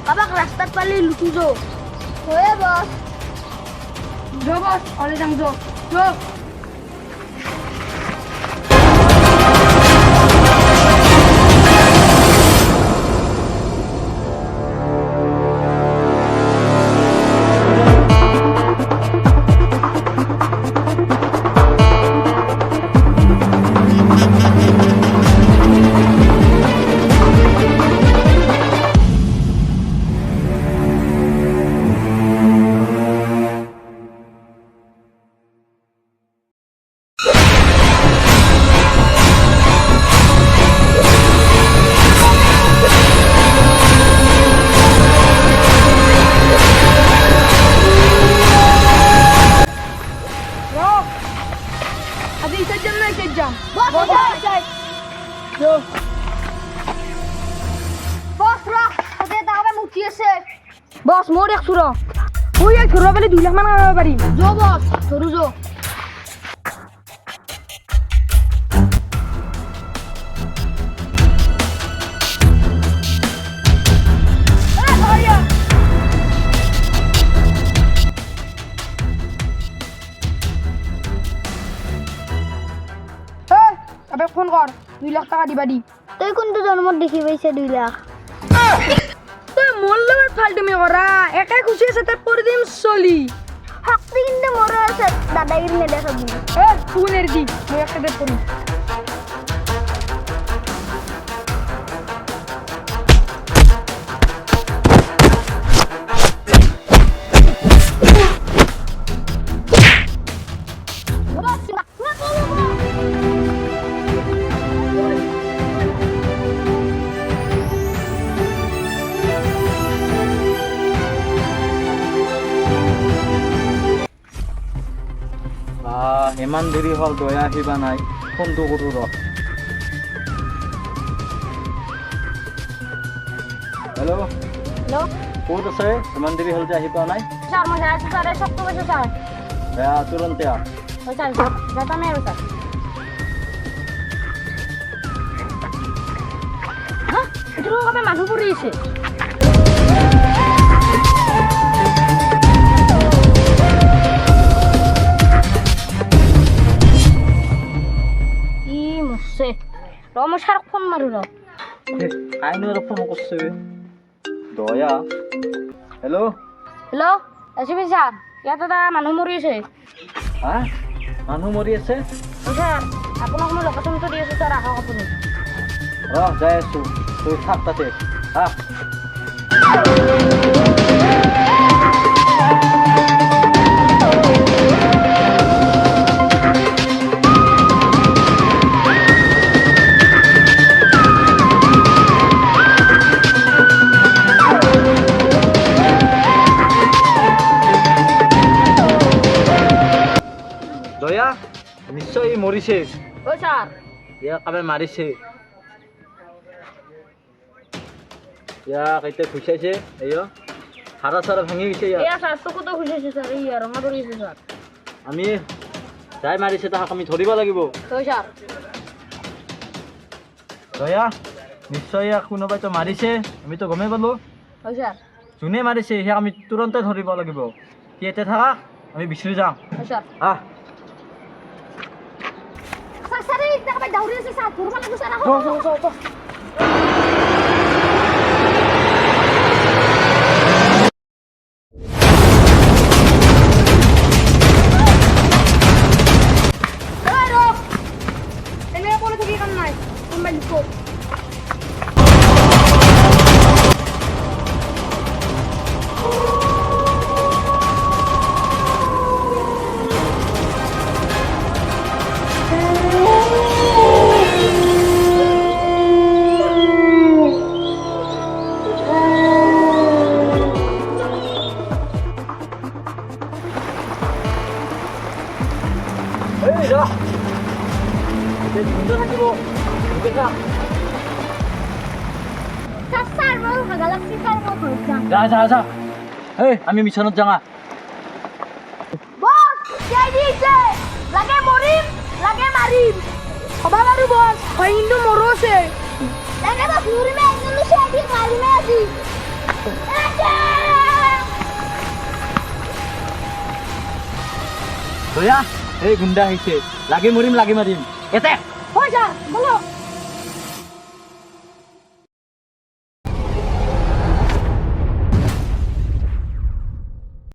Kabak rastat pali lucu jo. Hoye bos. Jo bos, oleh jang jo. Jo. Abi sejam na sejam. Bos, Jo. Bos, roh. Ate tawe muti ase. Bos, মোর 100 র। ওই এক ধরবা বলে 2 লাখ মান কামাতে পারি। Jo bos, ধরু jo। আবে phone কর 2 লাখ টাকা দিবা দি তুই কোনটো জন্মত দেখি পাইছে 2 লাখ তুই মোল্লার ফালতুমি করা একাই খুশি আছে তার পরদিন চলি হকতি কিন্তু মোর আছে দাদাগিরি নে দেখাবি ফুলের দি মই একটা দেব করি ইমান দেৰি হ'ল দয়া আহিবা নাই ফোনটো কৰোঁ ৰ হেল্ল' ক'ত আছে ইমান দেৰি হ'ল যে আহি পোৱা নাই স্যাৰ মজা আছে স্যাৰ সব তো বসে স্যাৰ তুৰন্তে আহ স্যাৰ যাতা মে স্যাৰ হ্যাঁ এটো কবে মানুহ পৰি আছে ৰমেশ আৰ ফোন মাৰু ৰ আইনো আৰ ফোন কৰছে দয়া হেল্ল' হ্যালো এসবি স্যাৰ ইয়াতে দা মানুহ মৰিছে হা মানুহ মৰি আছে স্যার আপোনাক মই লোকেশ্যনটো দি আছো স্যার আহক আপুনি যাই আছো তুই থাক তাতে হা দয়া নিশ্চয় মৰিছে ও স্যাৰ ইয়াক কাবে মাৰিছে ইয়াক এতিয়া খুচাইছে এয়া হাৰা চাৰা ভাঙি গৈছে ইয়াক এয়া স্যাৰ চকুতো খুজিছে স্যাৰ এই ৰঙা পৰিছে স্যাৰ আমি যাই মাৰিছে তাহাক আমি ধৰিব লাগিব তো স্যাৰ দয়া নিশ্চয় ইয়াক কোনোবাইতো মাৰিছে আমিতো গমেই পালোঁ হয় স্যাৰ যোনে মাৰিছে সেয়াক আমি তুৰন্তে ধৰিব লাগিব কি এতিয়া থাকা আমি বিচাৰি যাওঁ হয় স্যাৰ আহ স্যাৰ স্যাৰ এই টাকা দাউৰি আছে স্যাৰ ধৰব লাগিব স্যার আহক আমি মিছনত যাওঁ বস কে দিছে লাগে মরিম লাগে মারিম হবা মারু বস হয় কিন্তু মরছে লাগে তো পুরি মে একদম সেটি মারিমে আছি দয়া এই গুণ্ডা আহিছে লাগি মৰিম এতে হয় ছাৰ বলক